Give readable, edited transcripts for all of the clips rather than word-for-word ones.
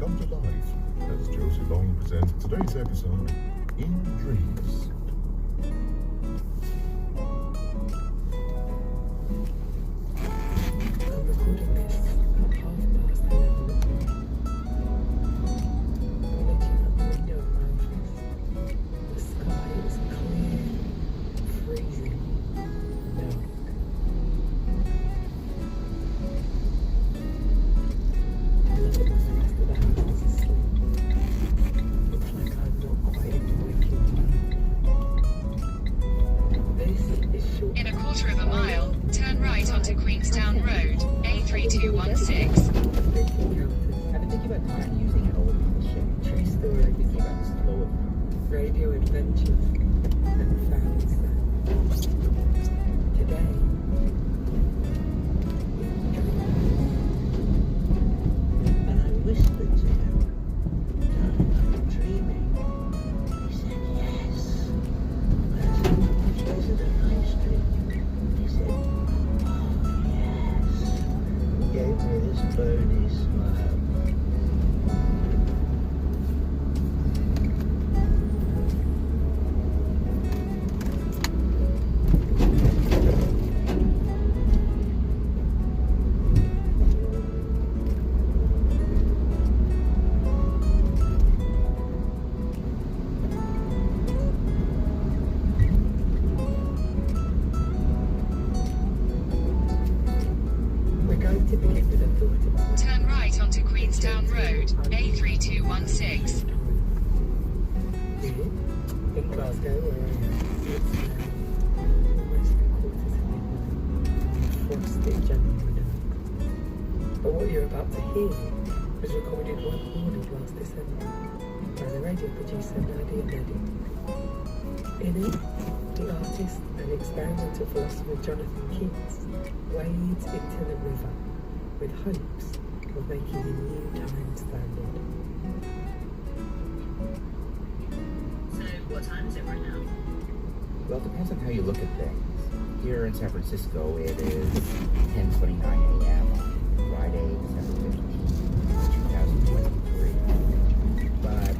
come to life as Josie Long presents today's episode, In Dreams. I'm recording this at 11:30. I'm looking out the window of my office. The sky is clear, freezing, dark. Look at the rest of the house is asleep. Looks like I'm not quite in the waking world. This is short. In a quarter of a mile, turn right onto Queenstown Road, A3216. I've been thinking about time using an old ship. True story. Thinking about the flow of time. Radio adventures and found sounds. Today, And I whispered to him, "Darling, I'm dreaming." He said, "Yes." I said, "Is it a nice dream?" He said, "Oh, yes." He gave me this bony smile. we're going to begin with a thought of Turn right onto Queenstown Road, A3216. here in Glasgow, where I am. It's almost 3/4 of midnight. Frosty January night. But what you're about to hear was recorded one morning last December by the radio producer Nadia Neddy. In it, the artist and experimental philosopher Jonathan Keats wades into the river with hopes of making a new time standard. So, what time is it right now? Well, it depends on how you look at things. Here in San Francisco, it is 10:29 a.m. on Friday, December 15th, 2023. But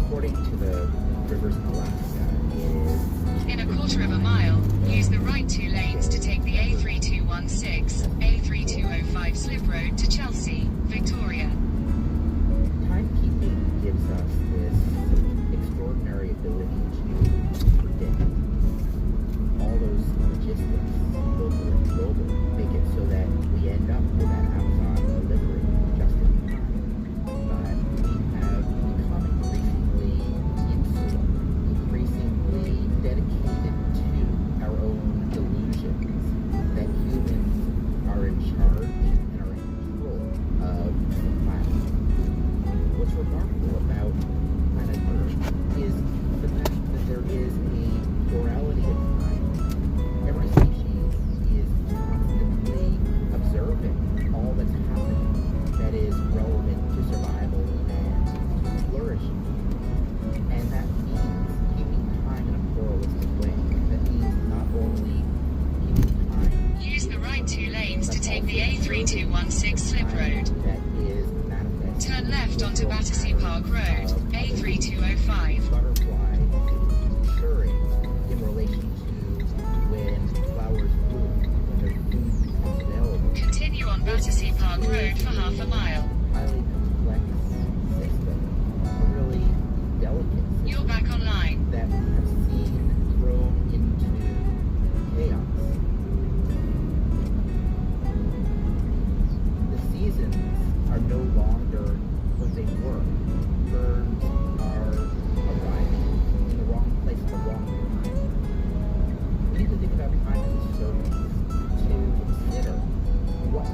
according to the rivers in Alaska, it is In a quarter of a mile, use the right two lanes to take the A3216, A3205 slip road to Chelsea, Victoria. timekeeping gives us this extraordinary ability to predict all those logistics, local and global, make it so that we end up with that Amazon delivery just in time. But we have become increasingly insular, increasingly dedicated to our own delusions that humans are in charge and are in control of the planet. What's remarkable about planet Earth is the fact that there is a plurality of time. Every species is constantly observing all that's happening that is relevant to survival and to flourishing. And that means keeping time in a pluralistic way. That means not only keeping time, Use the right two lanes to take the A3216 slip road. that is manifest. Turn left onto Battersea Park Road, A3205. Butterfly maturing in relation to when flowers bloom, when their food becomes available. Continue on Battersea Park Road for half a mile. Highly complex system, a really delicate system You're back online. that we have seen thrown into chaos. The seasons are no longer what they were. Birds are arriving in the wrong place at the wrong time. We need to think about time as a service, to consider what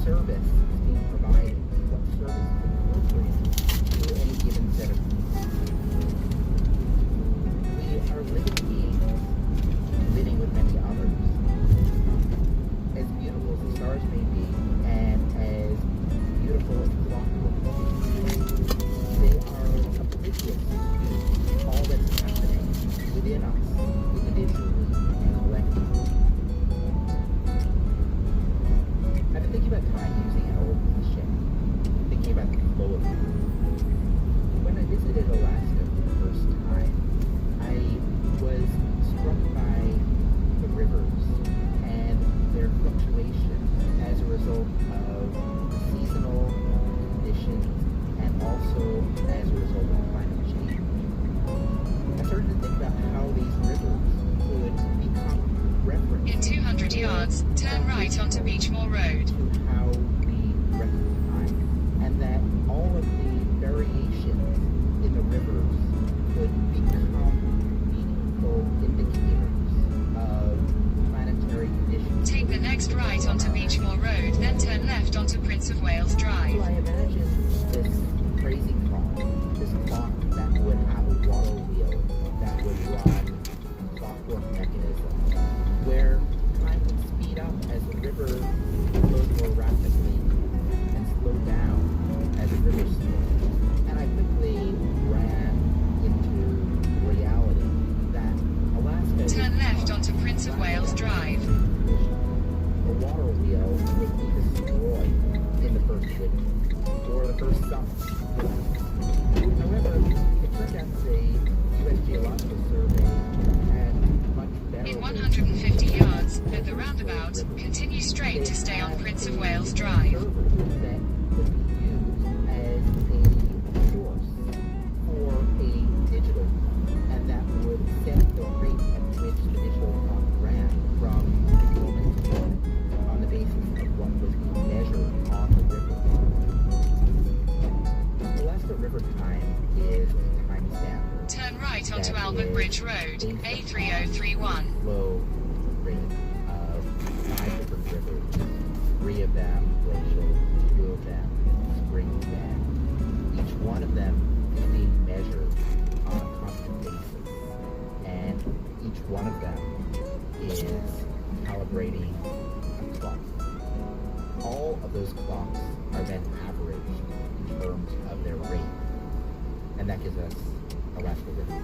service is being provided, what service is incorporated to any given set of needs. We are living beings, living with many others. As beautiful as the stars may be, and as beautiful as clockwork may be, they are oblivious to all that's happening within us, individually and collectively. I've been thinking about time using an old cliche, thinking about the flow of time. yards, turn right onto Beechmore Road. to how we recognize and that all of the variations in the rivers could become meaningful indicators of planetary conditions. Take the next right onto Beechmore Road, then turn left onto Prince of Wales Drive. So I imagine this crazy clock that would have a water wheel that would run clockwork mechanism, where time would speed up as the river goes more rapidly and slow down as the river slows. And I quickly ran into reality that Alaska Turn left onto Prince of Wales Drive. the water wheel would be destroyed in the first winter or the first summer. However, it turned out the U.S. Geological Survey had much better. In 150 yards, at the roundabout, continue straight to stay on Prince of Wales Drive. That would be used as a source for a digital, and that would set the rate at which the digital clock ran from moment to moment on the basis of what was being measured on the river. Alaska River time is a time standard. Turn right onto Albert Bridge Road, A3031. Low rate of 5 different rivers, 3 of them glacial, 2 of them spring fed. Each one of them is being measured on a constant basis, and each one of them is calibrating a clock. All of those clocks are then averaged in terms of their rate, and that gives us Alaska River.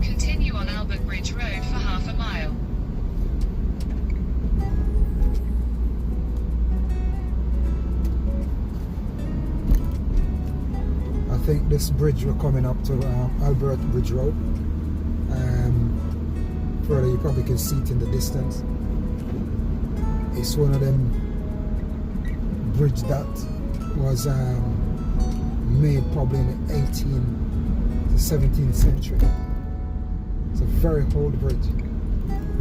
Continue on Albert Bridge Road for half a mile. I think this bridge we're coming up to Albert Bridge Road. Further, you probably can see it in the distance. It's one of them bridge that was made probably in the 18th to 17th century. It's a very old bridge,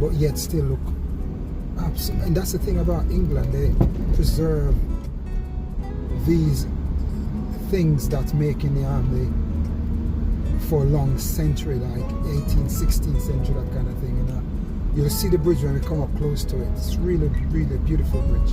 but yet still look absolutely. And that's the thing about England; they preserve these things that make in the army for a long century, like 18th, 16th century, that kind of thing. And you'll see the bridge when we come up close to it. It's really, really beautiful bridge.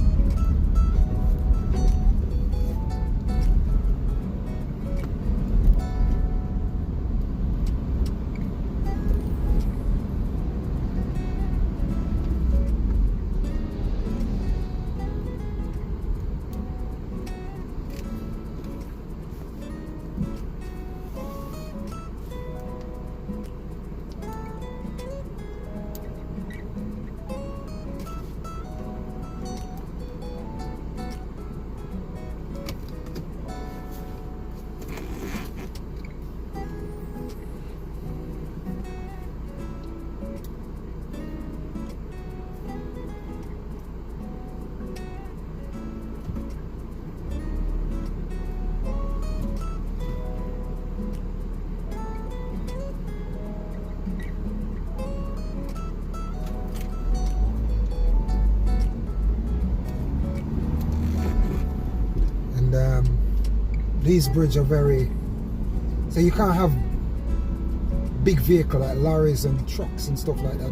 These bridges are very, so you can't have big vehicle like lorries and trucks and stuff like that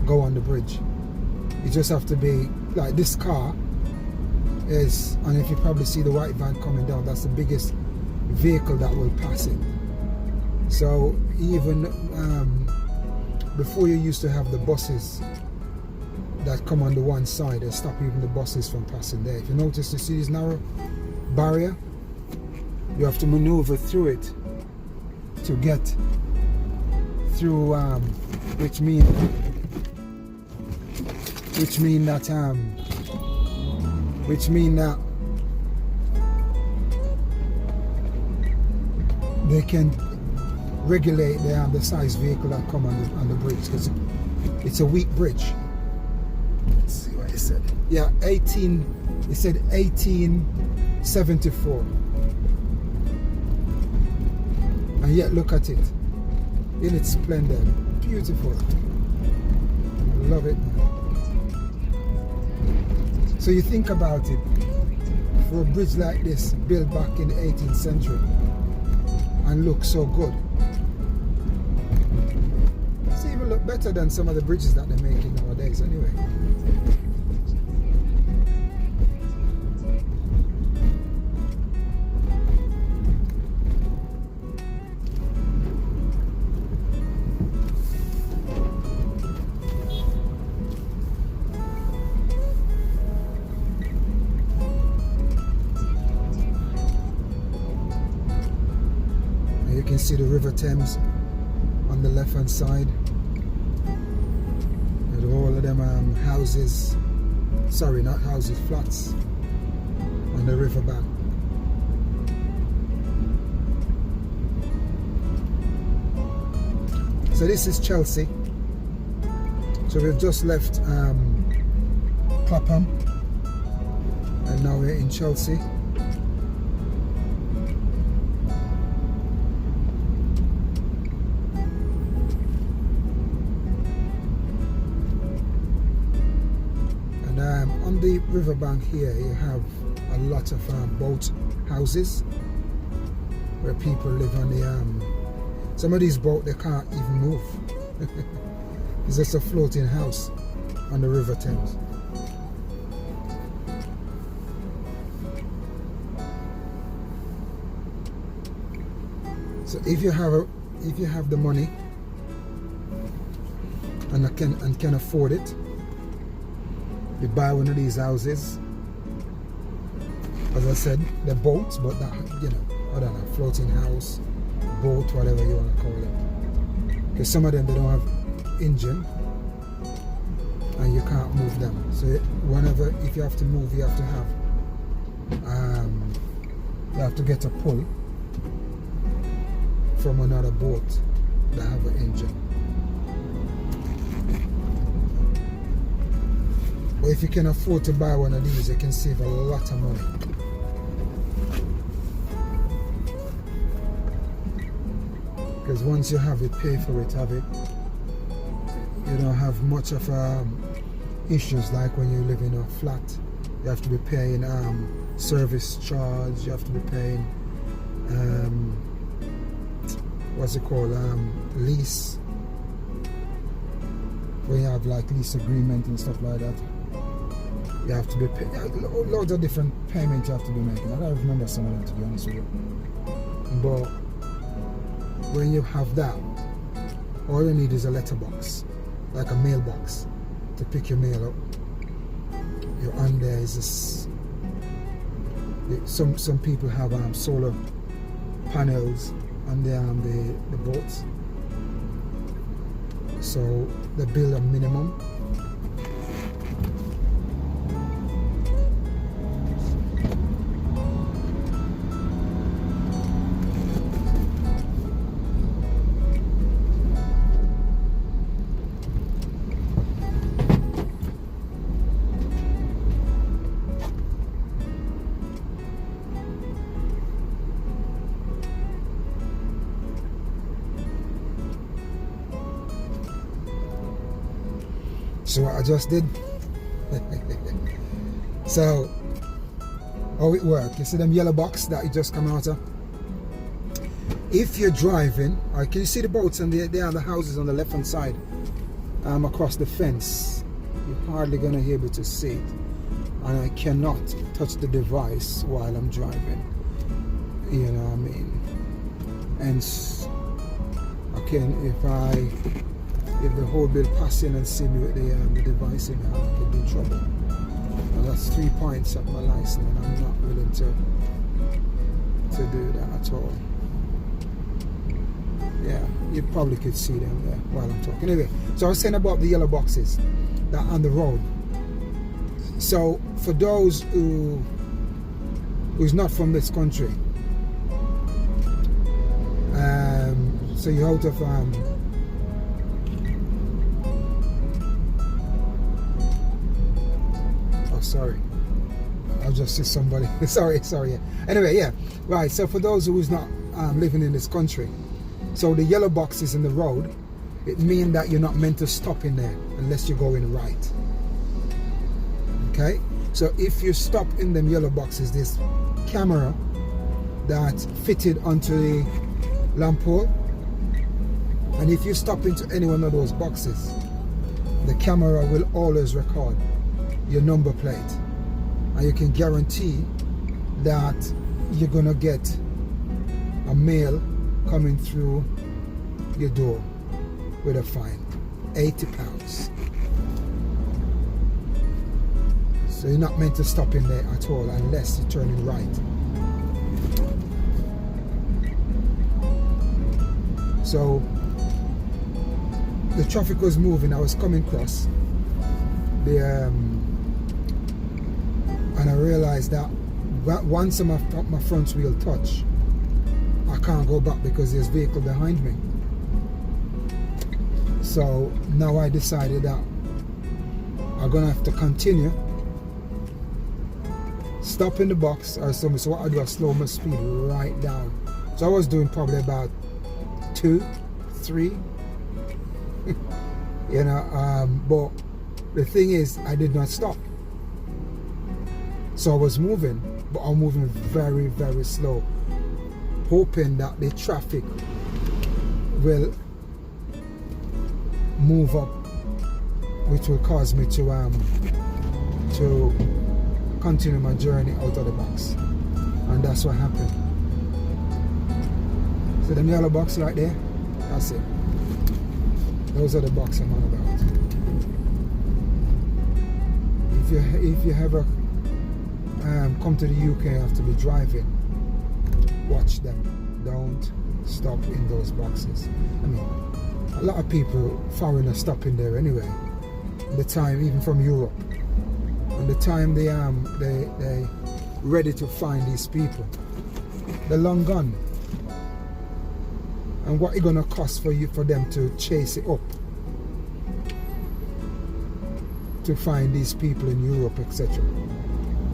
go on the bridge. You just have to be like this car is, and if you probably see the white van coming down, that's the biggest vehicle that will pass it. So even before, you used to have the buses that come on the one side, they stop even the buses from passing there. If you notice, you see this narrow barrier, you have to maneuver through it to get through, which mean that they can regulate the size vehicle that come on the bridge, because it's a weak bridge. Let's see what it said. Yeah, it said 1874. And yet look at it in its splendor. Beautiful. I love it. So you think about it, for a bridge like this built back in the 18th century and look so good, it's even look better than some of the bridges that they're making nowadays anyway. You can see the River Thames on the left hand side with all of them houses, sorry, not houses, flats on the river bank. So this is Chelsea. So we've just left Clapham and now we're in Chelsea. On the riverbank here, you have a lot of boat houses where people live on the. Some of these boats they can't even move. It's just a floating house on the River Thames. So if you have the money and can afford it, you buy one of these houses. As I said, they're boats, but that, you know, I don't know, floating house, boat, whatever you want to call it. Because some of them they don't have engine, and you can't move them. So whenever, if you have to move, you have to get a pull from another boat that have an engine. But if you can afford to buy one of these, you can save a lot of money. Because once you have it, pay for it, you don't have much of issues like when you live in a flat. You have to be paying service charge, you have to be paying what's it called, lease, when you have like lease agreement and stuff like that. You have to be paying loads of different payments you have to be making. I don't remember some of them, to be honest with you. But when you have that, all you need is a letterbox, like a mailbox, to pick your mail up. You're on there is this. Some people have solar panels on the boats, so they build a minimum. So what I just did. So how it works, you see them yellow box that you just come out of? If you're driving, can you see the boats and there are the houses on the left hand side across the fence? You're hardly going to be able to see it, and I cannot touch the device while I'm driving, you know what I mean? And again, if the whole bill pass in and see me with the device in hand, I could be in trouble. And that's 3 points of my license, and I'm not willing to do that at all. Yeah, you probably could see them there while I'm talking. Anyway, so I was saying about the yellow boxes that are on the road. So for those who's not from this country, So you're out of oh, sorry, I'll just see somebody. sorry. Yeah. Anyway, yeah, right. So for those who's not living in this country, so the yellow boxes in the road, it means that you're not meant to stop in there unless you're going right. Okay. So if you stop in them yellow boxes, there's camera that's fitted onto the lamp pole, and if you stop into any one of those boxes, the camera will always record your number plate, and you can guarantee that you're gonna get a mail coming through your door with a fine, £80. So you're not meant to stop in there at all unless you're turning right. So the traffic was moving. I was coming across the and I realized that once my front wheel touch, I can't go back because there's a vehicle behind me. So now I decided that I'm gonna have to continue, stop in the box or something. So what I do, I slow my speed right down. So I was doing probably about 2, 3, you know, but the thing is, I did not stop. So I was moving, but I'm moving very, very slow, hoping that the traffic will move up, which will cause me to continue my journey out of the box. And that's what happened. So the yellow box right there, that's it. Those are the boxes I'm on about. If you ever come to the UK, you have to be driving, watch them. Don't stop in those boxes. I mean, a lot of people, foreigners, stop in there anyway. The time, even from Europe, and the time they ready to find these people, they're long gone. And what it's gonna cost for them to chase it up to find these people in Europe, etc.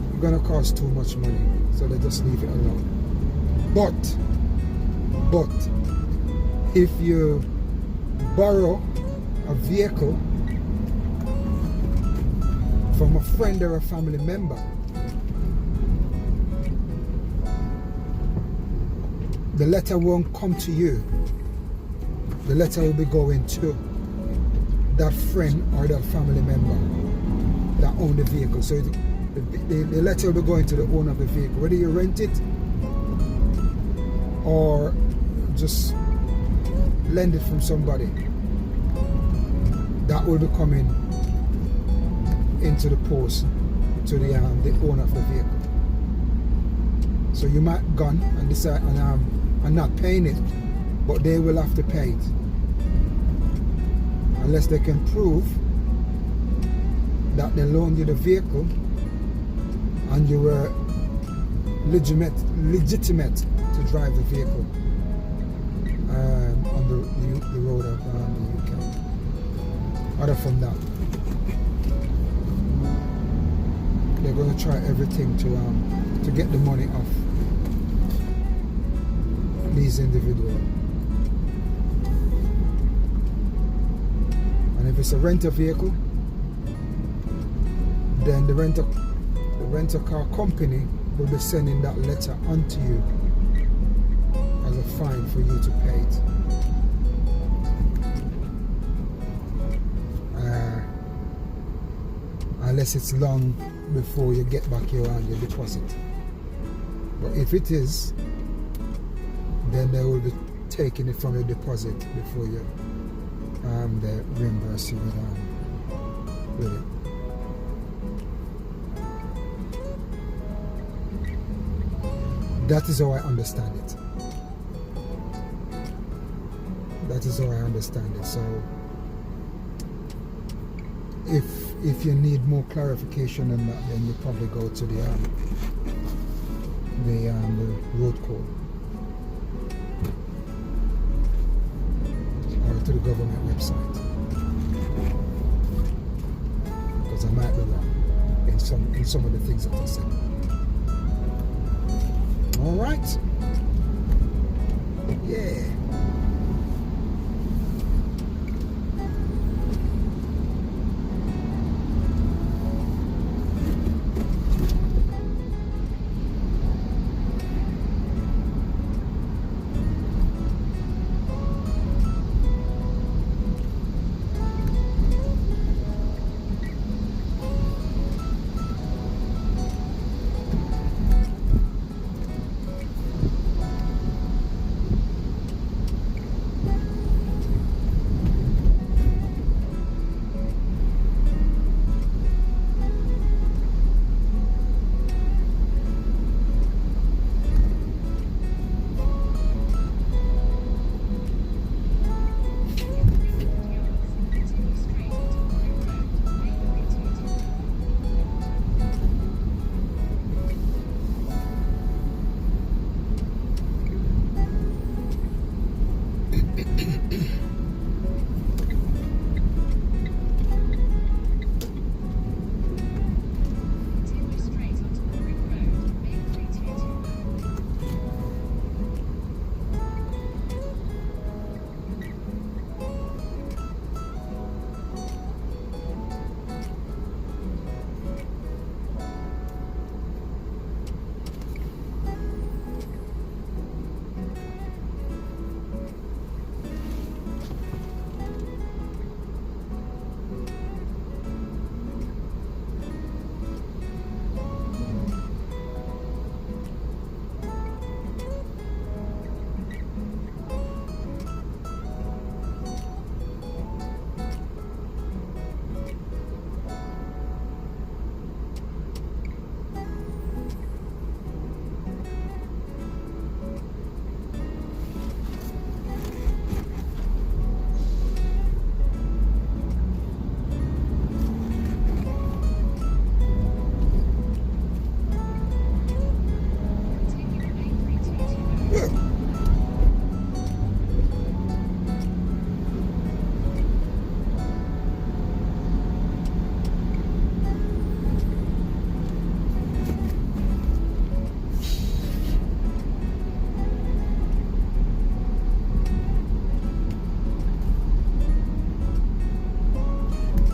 It's gonna cost too much money, so they just leave it alone. But if you borrow a vehicle from a friend or a family member, the letter won't come to you. The letter will be going to that friend or that family member that own the vehicle. So the letter will be going to the owner of the vehicle, whether you rent it or just lend it from somebody. That will be coming into the post to the owner of the vehicle. So you might gone and decide, and I'm not paying it, but they will have to pay it unless they can prove that they loaned you the vehicle and you were legitimate to drive the vehicle on the road of the UK. Other from that, they're going to try everything to get the money off these individuals. And if it's a rental vehicle, then the rental car company will be sending that letter onto you as a fine for you to pay it. Unless it's long before you get back your deposit. But if it is, then they will be taking it from your deposit before you they reimburse you with it. That is how I understand it. That is how I understand it. So if you need more clarification on that, then you probably go to the road code. website, because I might be wrong in some of the things that I said. All right. Yeah.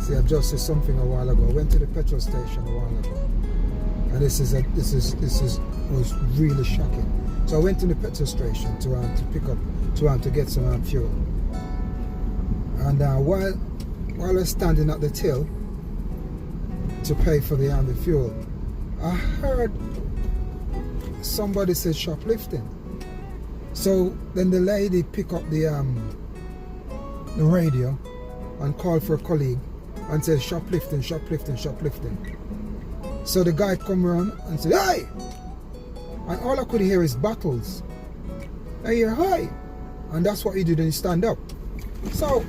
See, I just said something a while ago. I went to the petrol station a while ago, and this was really shocking. So I went to the petrol station to get some fuel. And while I was standing at the till to pay for the fuel, I heard somebody say shoplifting. So then the lady picked up the radio and called for a colleague and said shoplifting. So the guy come around and said, "Hey!" And all I could hear is bottles. I hear, "Hi!" And that's what he did, and he stand up. So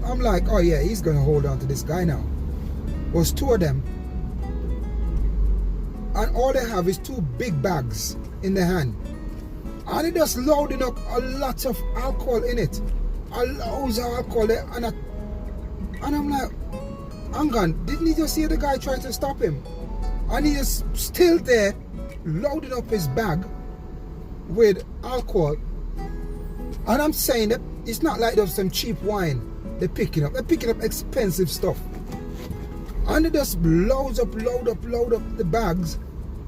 I'm like, oh yeah, he's gonna hold on to this guy now. It was two of them, and all they have is two big bags in their hand, and they just loading up a lot of alcohol in it, a loads of alcohol there, and I'm like, hang on, didn't he just see the guy trying to stop him? And he is still there, loading up his bag with alcohol. And I'm saying that it's not like there's some cheap wine they're picking up expensive stuff. And they just load up the bags,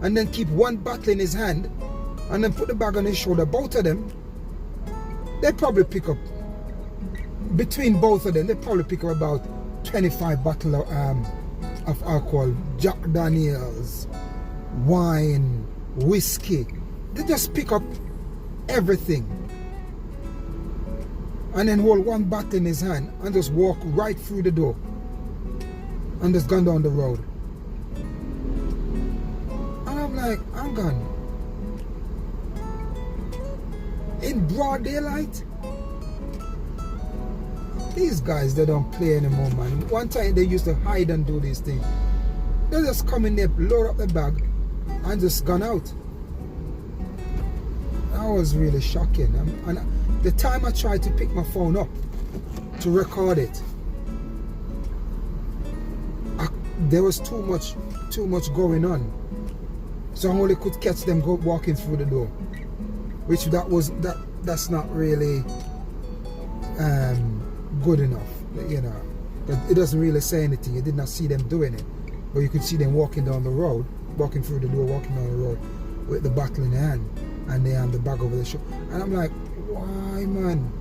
and then keep one bottle in his hand, and then put the bag on his shoulder. Both of them, they probably pick up, between both of them, they probably pick up about 25 bottles of alcohol, Jack Daniels, wine, whiskey. They just pick up everything, and then hold one bottle in his hand and just walk right through the door and just gone down the road. And I'm like, I'm gone. In broad daylight? These guys, they don't play anymore, man. One time they used to hide and do these things. They just come in there, load up the bag, and just gone out. That was really shocking. And the time I tried to pick my phone up to record it. There was too much going on, so I only could catch them walking through the door, which that's not really good enough, you know. It doesn't really say anything. You did not see them doing it, but you could see them walking down the road, walking through the door, walking down the road with the bottle in hand, and they have the bag over the shoulder. And I'm like, why, man?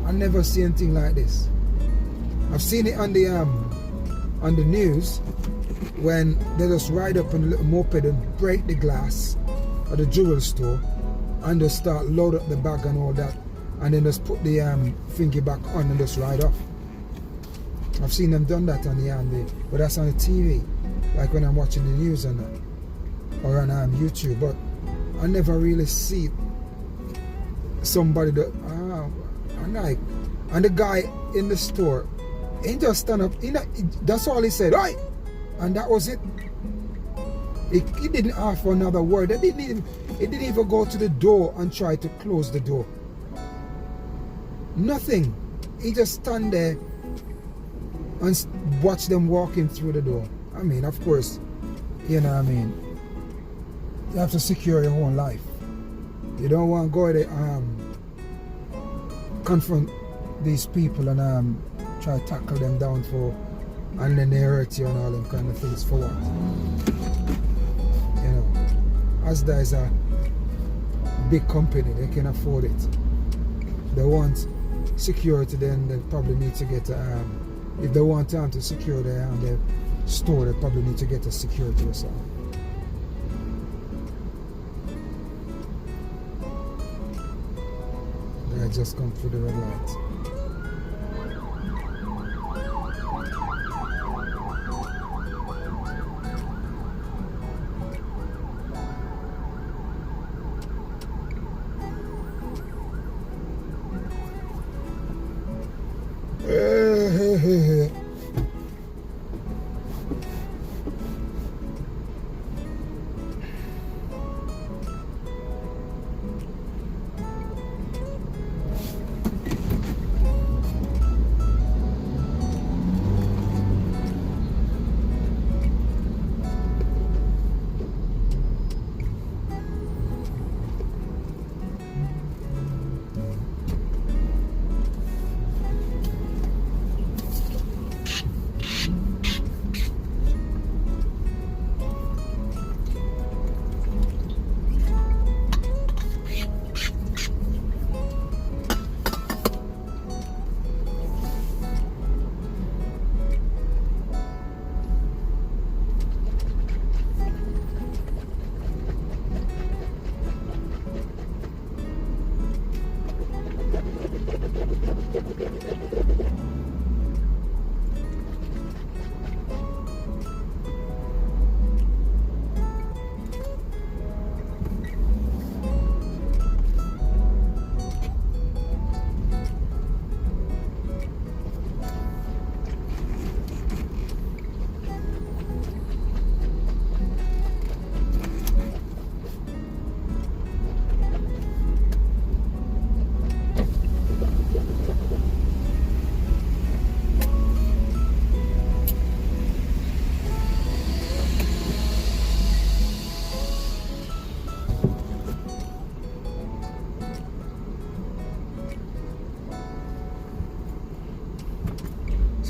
I never see anything like this. I've seen it on the news when they just ride up on a little moped and break the glass at the jewelry store and just start load up the bag and all that, and then just put the thingy back on and just ride off. I've seen them done that on but that's on the TV, like when I'm watching the news and that, or on YouTube. But I never really see somebody that I'm like, and the guy in the store, he just stand up. That's all he said, right? And that was it. He didn't ask for another word. He didn't even go to the door and try to close the door. Nothing. He just stand there and watch them walking through the door. I mean, of course, you know what I mean, you have to secure your own life. You don't want to go there confront these people and try to tackle them down for, and then they hurt you and all them kind of things for what? You know, Asda is a big company, they can afford it. They want security, then they probably need to get if they want time to secure their store, they probably need to get a security or something. They just come through the red light.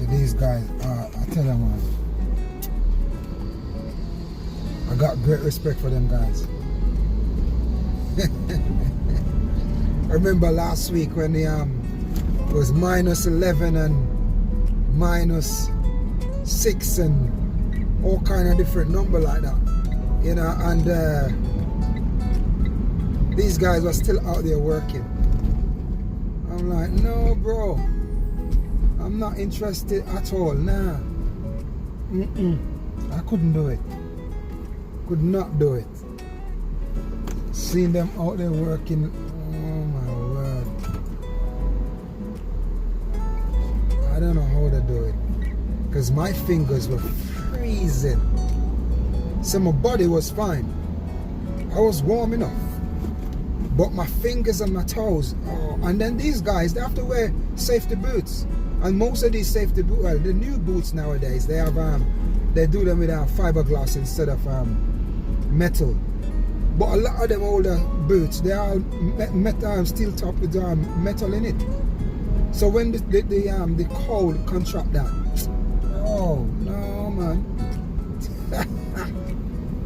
These guys, I tell you, man, I got great respect for them guys. I remember last week when it was -11 and -6 and all kind of different number like that, you know, and these guys were still out there working. I'm like, no, bro. I'm not interested at all, nah. I couldn't do it. Could not do it. Seeing them out there working, oh my word. I don't know how to do it. Because my fingers were freezing. So my body was fine. I was warm enough. but my fingers and my toes. Oh, and then these guys, they have to wear safety boots. And most of these safety boots, well, the new boots nowadays, they have they do them with fiberglass instead of metal. But a lot of them older boots, they are metal, steel top with metal in it. So when the cold contract that, oh no man,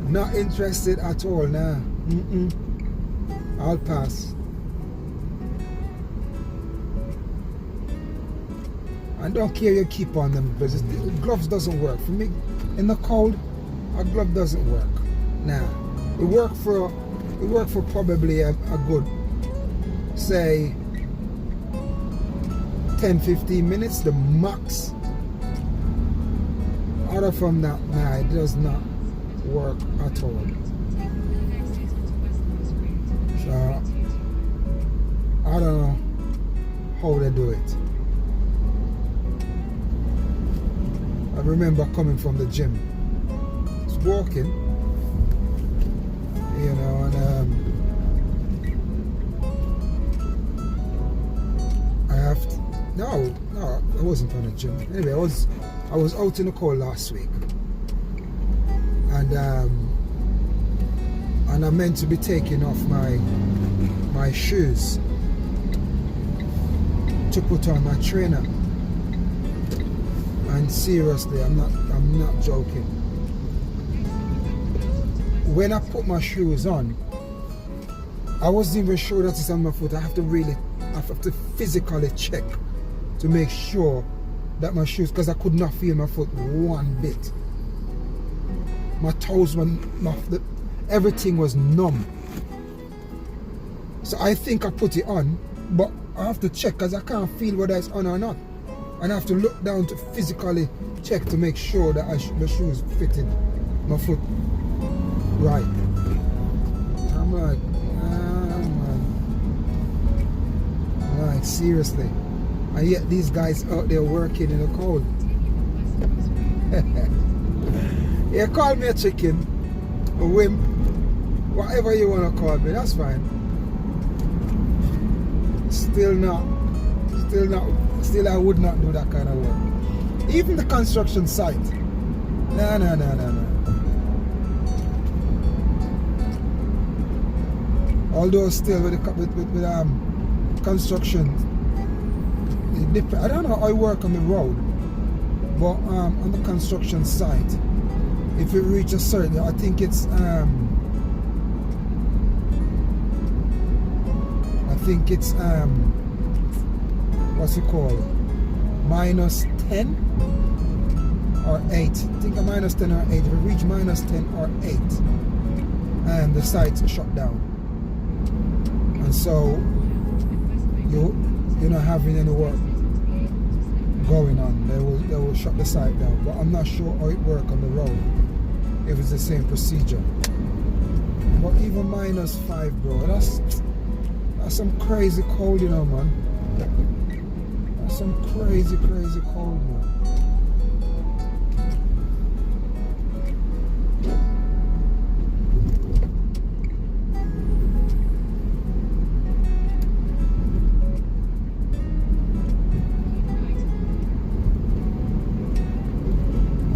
not interested at all now. I'll pass. I don't care you keep on them because the gloves doesn't work for me. In the cold, a glove doesn't work. Nah, it worked for probably a good, say, 10-15 minutes, the max. Other from that, nah, it does not work at all. So I don't know how they do it. I remember coming from the gym, just walking, you know, and no, I wasn't from the gym. Anyway, I was out in the cold last week, and I meant to be taking off my shoes to put on my trainer. And seriously, I'm not joking. When I put my shoes on, I wasn't even sure that it's on my foot. I have to physically check to make sure that my shoes, because I could not feel my foot one bit. My toes were, everything was numb. So I think I put it on, but I have to check because I can't feel whether it's on or not. And I have to look down to physically check to make sure that the shoes fitted my foot right. I'm like, man. Like, seriously. And yet these guys out there working in the cold. You call me a chicken, a wimp, whatever you want to call me, that's fine. Still I would not do that kind of work. Even the construction site. No. Although still with construction, I don't know how I work on the road, but on the construction site, if you reach a certain, I think it's what's it called? -10 or 8. I think a -10 or 8. If you reach -10 or 8, and the site's shut down, and so you're not having any work going on. They will shut the site down. But I'm not sure how it works on the road. If it's the same procedure. But even -5, bro, that's some crazy cold, you know, man. That's some crazy cold, man.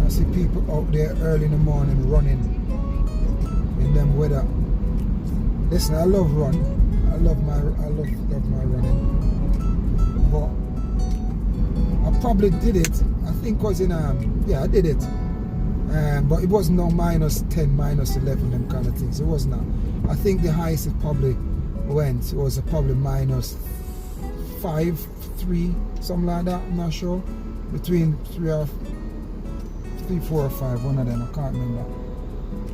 I see people out there early in the morning running in them weather. Listen, I love run. I love my running. But I probably did it. I think it was in I did it. But it was no -10, -11, them kind of things. It was not. I think the highest it probably went was probably -5, 3, something like that. I'm not sure. Between 3, 4 or 5, one of them. I can't remember.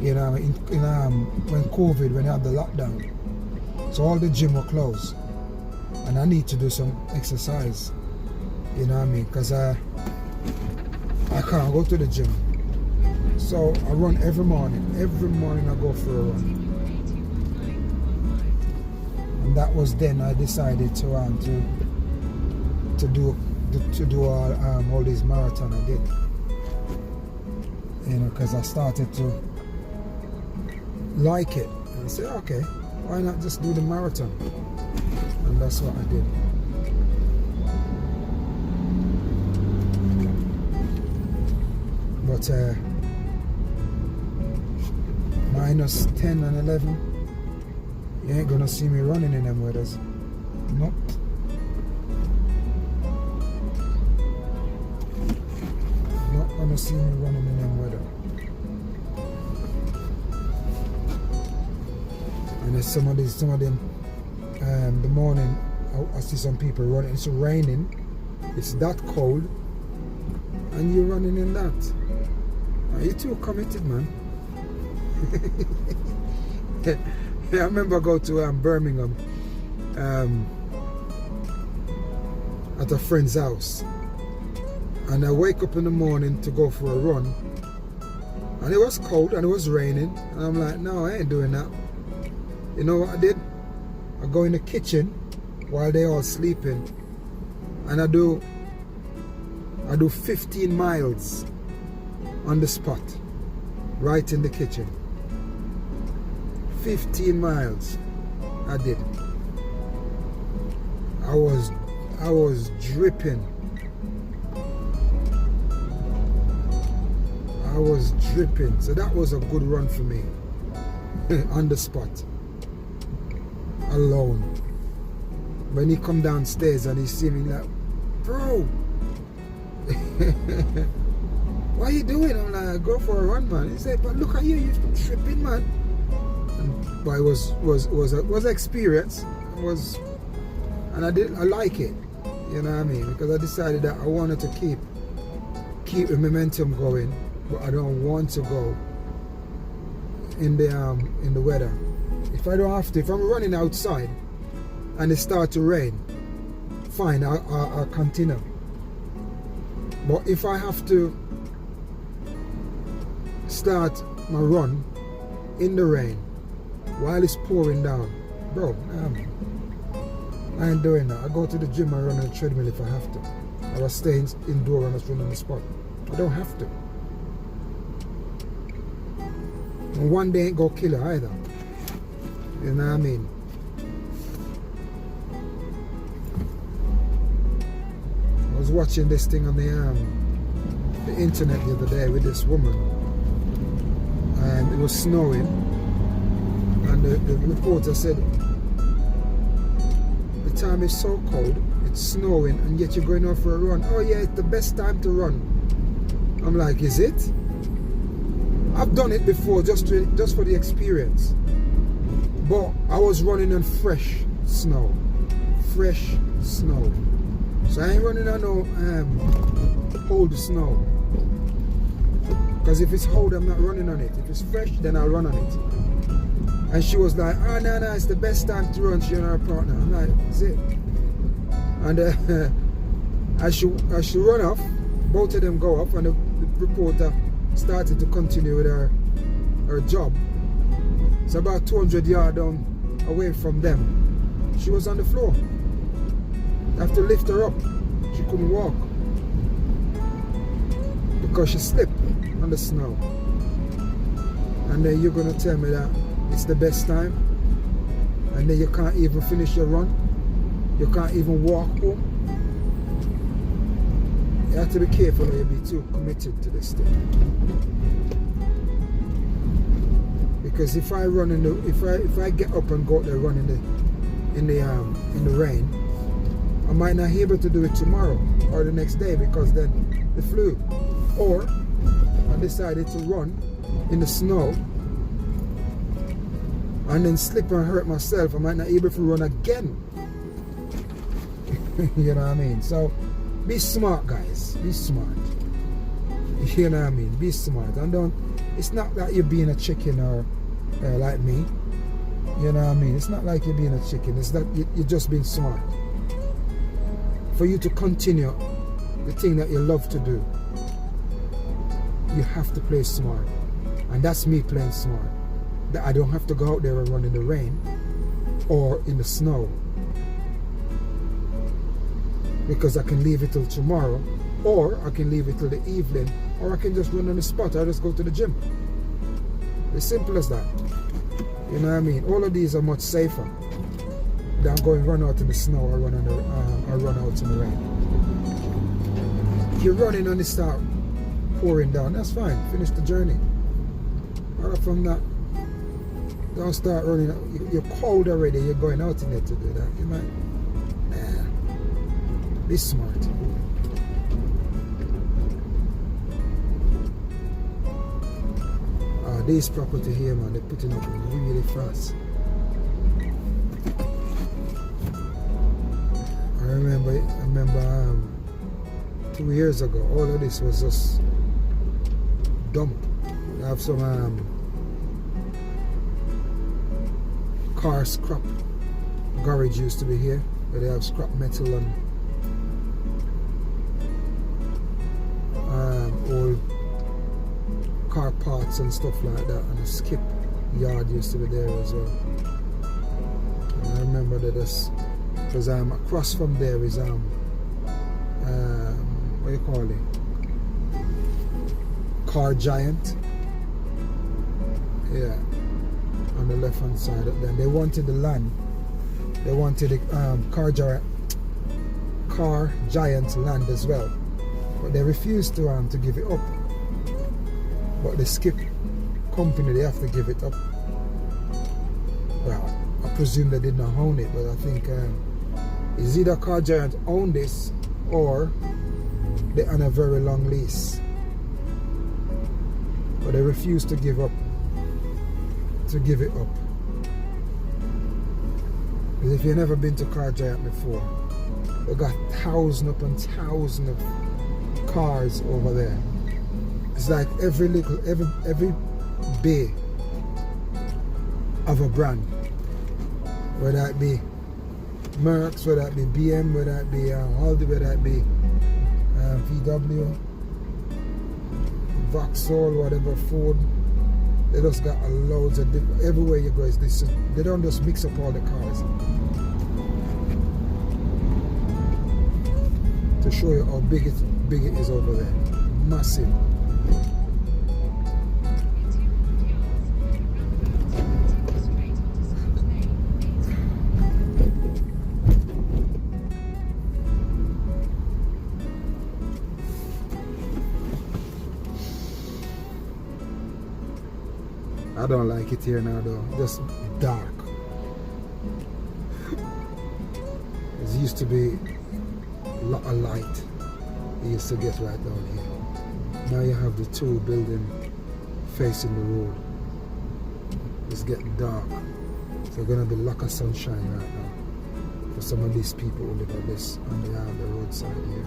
You know, when COVID, when they had the lockdown, so all the gym were closed, and I need to do some exercise. You know what I mean? Because I can't go to the gym. So I run every morning. Every morning I go for a run. And that was then I decided to do all these marathon I did. You know, because I started to like it. And I said, okay, why not just do the marathon? And that's what I did. But minus 10 and 11, you ain't gonna see me running in them weathers. Nope. Not gonna see me running in them weather. And there's some of them, the morning, I see some people running. It's raining, it's that cold, and you're running in that. Are you too committed, man? Yeah, I remember I go to Birmingham at a friend's house, and I wake up in the morning to go for a run, and it was cold and it was raining, and I'm like, no, I ain't doing that. You know what I did? I go in the kitchen while they all sleeping, and I do 15 miles on the spot, right in the kitchen. 15 miles I did. I was dripping. I was dripping. So that was a good run for me. On the spot. Alone. When he come downstairs and he see me like, bro, what are you doing? I'm like, go for a run, man. He said, but look at you, you're tripping, man. But it was experience. And I like it. You know what I mean? Because I decided that I wanted to keep the momentum going, but I don't want to go in the weather. If I don't have to, if I'm running outside and it starts to rain, fine, I'll continue. But if I have to start my run in the rain while it's pouring down, bro, I ain't doing that. I go to the gym and run on a treadmill if I have to. Or I stay indoor and I run on the spot. I don't have to. And one day ain't gonna kill her either. You know what I mean? I was watching this thing on the internet the other day with this woman, and it was snowing, and the reporter said, the time is so cold, it's snowing, and yet you're going out for a run. Oh yeah, it's the best time to run. I'm like, is it? I've done it before just for the experience, but I was running on fresh snow. So I ain't running on no old snow, because if it's old, I'm not running on it. If it's fresh, then I'll run on it. And she was like, oh no, it's the best time to run. She and her partner. I'm like, is it? And as she run off, both of them go off, and the reporter started to continue with her job. So about 200 yards down away from them, she was on the floor. I have to lift her up. She couldn't walk because she slipped on the snow. And then you're gonna tell me that it's the best time, and then you can't even finish your run, you can't even walk home. You have to be careful or you'll be too committed to this thing. Because if I run if I get up and go out there running in the rain, I might not be able to do it tomorrow or the next day, because then the flu. Or I decided to run in the snow and then slip and hurt myself. I might not be able to run again. You know what I mean? So be smart, guys. Be smart. You know what I mean? Be smart. And don't. It's not that you're being a chicken or like me. You know what I mean? It's not like you're being a chicken. It's that you're just being smart. For you to continue the thing that you love to do, you have to play smart. And that's me playing smart. That I don't have to go out there and run in the rain or in the snow, because I can leave it till tomorrow, or I can leave it till the evening, or I can just run on the spot. I just go to the gym. As simple as that. You know what I mean? All of these are much safer than going run out in the snow or run out in the rain. If you're running and it start pouring down, that's fine. Finish the journey. Apart from that, don't start running out. You're cold already. You're going out in there to do that. You might, be smart. This property here, man, they're putting up really fast. I remember 2 years ago, all of this was just dump. They have some car scrap garage used to be here, where they have scrap metal and old car parts and stuff like that, and a skip yard used to be there as well. And I remember that because across from there is what do you call it? Car Giant. Yeah, on the left hand side of them. They wanted the land. They wanted the Car Giant land as well, but they refused to give it up. But the skip company, they have to give it up. Well, I presume they did not own it, but I think it's either Car Giant own this or they're on a very long lease. But they refuse to give it up. Because if you've never been to Car Giant before, they got thousands upon thousands of cars over there. It's like every bay of a brand, whether it be Mercs, whether it be BM, whether it be Audi, whether it be VW, Vauxhall, whatever, Ford. They just got loads of different. Everywhere you go, they don't just mix up all the cars. To show you how big it is over there, massive. I don't like it here now though, just dark. It used to be a lot of light you used to get right down here. Now you have the two buildings facing the road. It's getting dark. So there's gonna be a lot of sunshine right now for some of these people who live on the roadside here.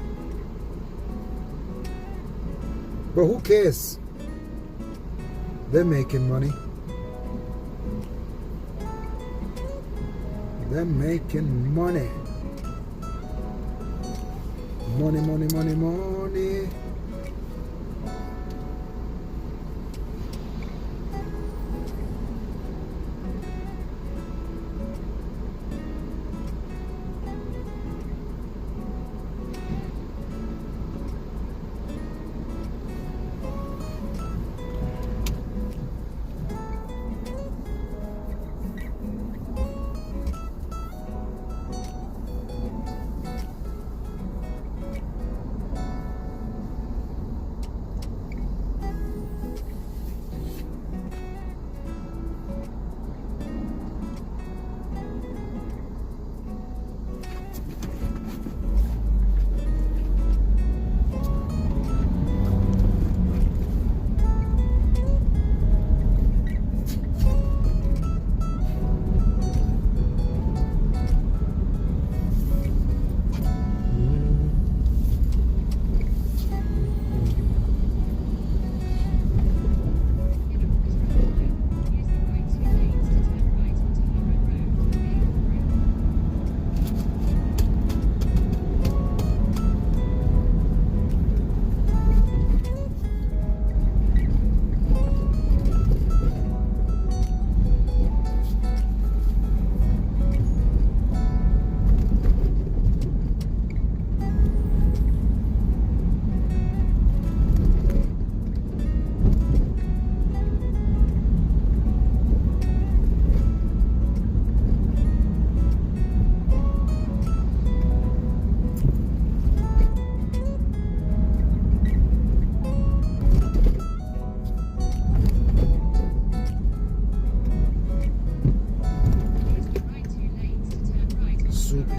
But who cares? They're making money. They're making money. Money, money, money, money.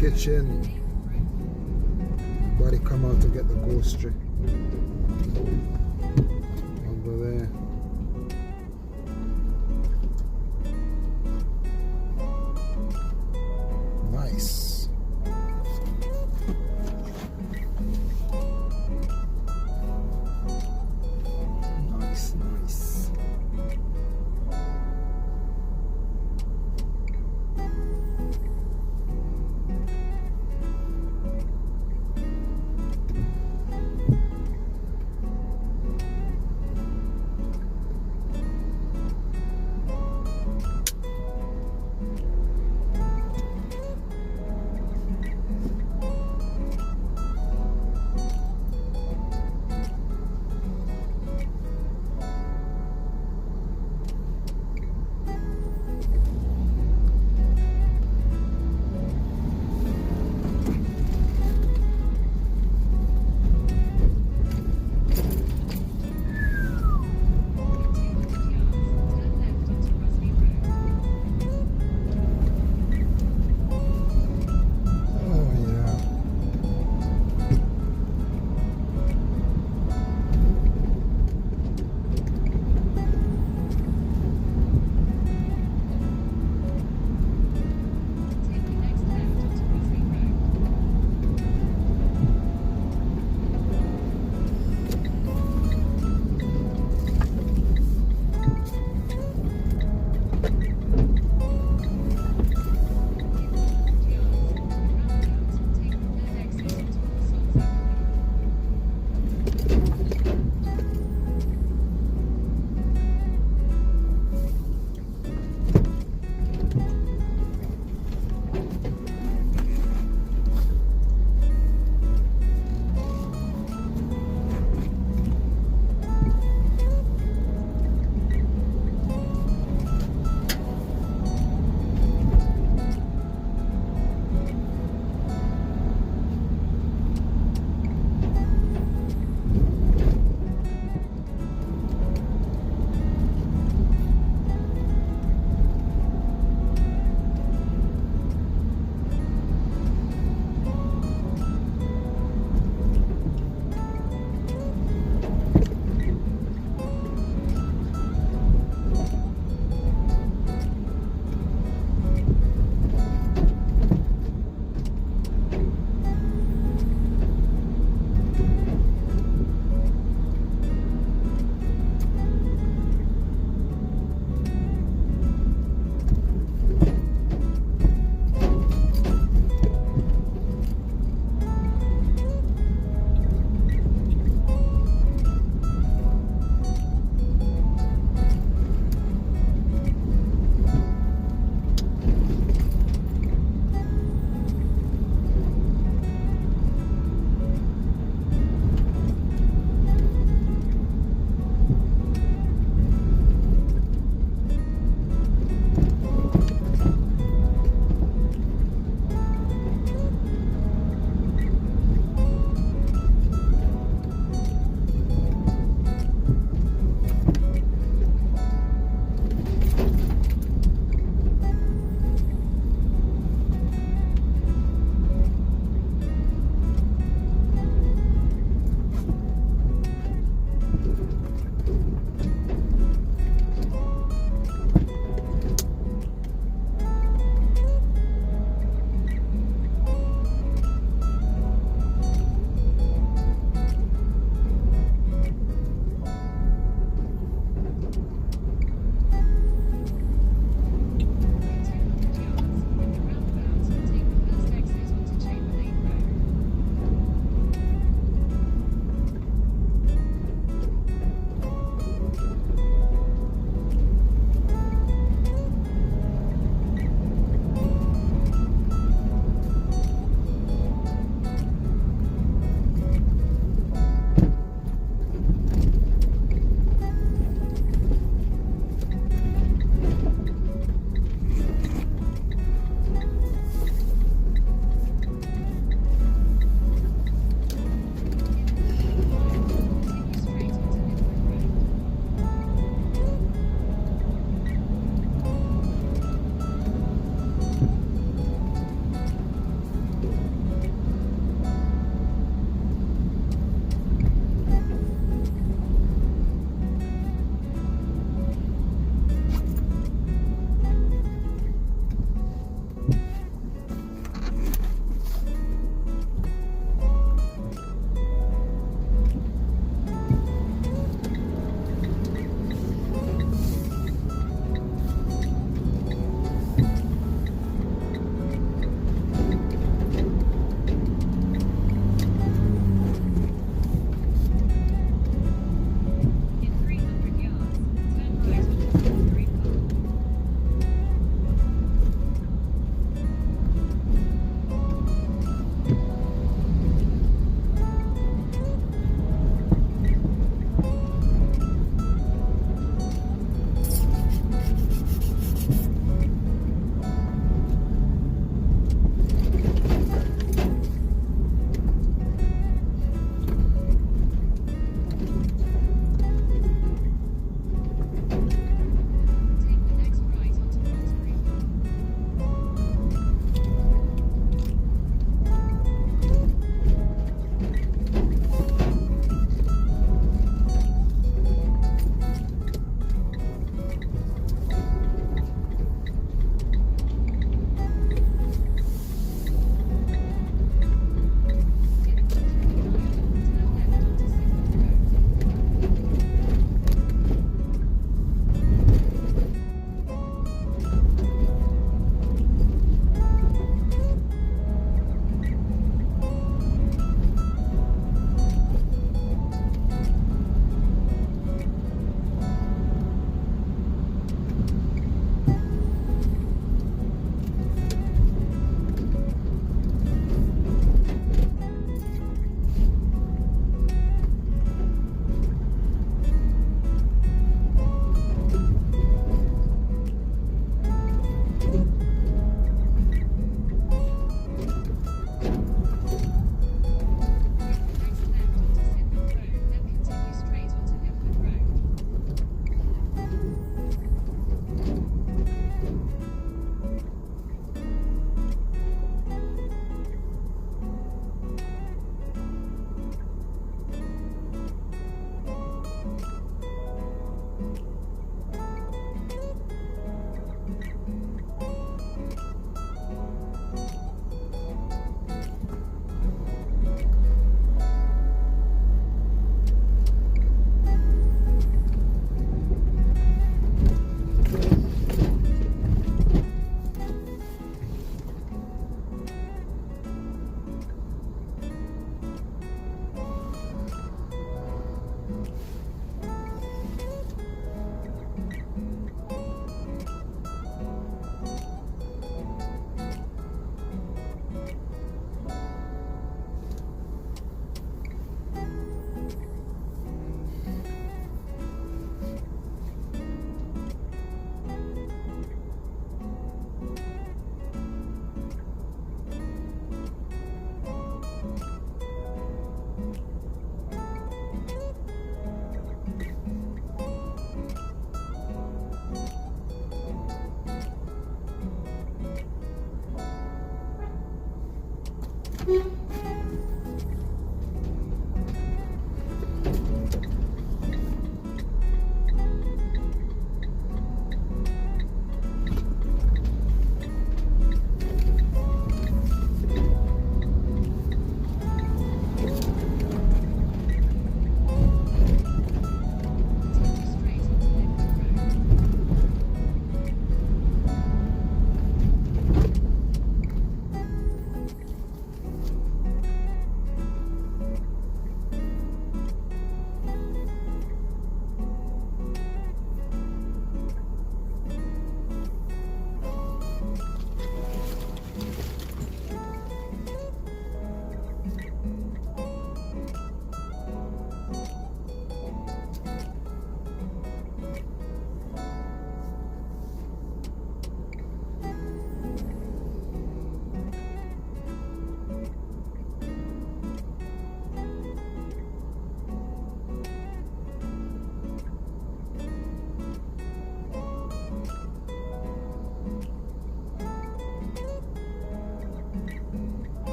kitchen. Body come out to get the grocery. Over there. Nice. Nice, nice.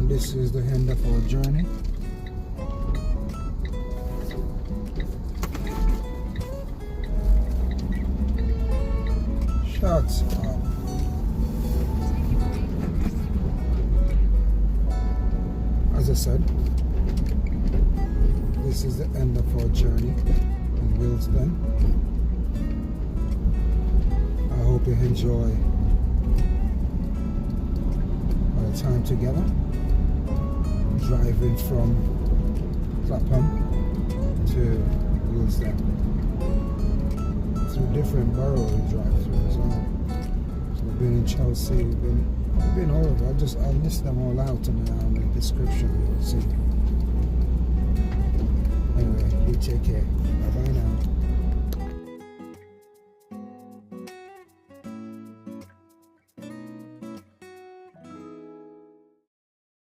This is the end of our journey. Shots up. As I said, this is the end of our journey in Willesden. I hope you enjoy our time together, driving from Clapham to Willesden. Through different boroughs we drive through as well. So we've been in Chelsea, we've been all over. I'll list them all out in the description, you'll see. Anyway, you take care. Bye bye now.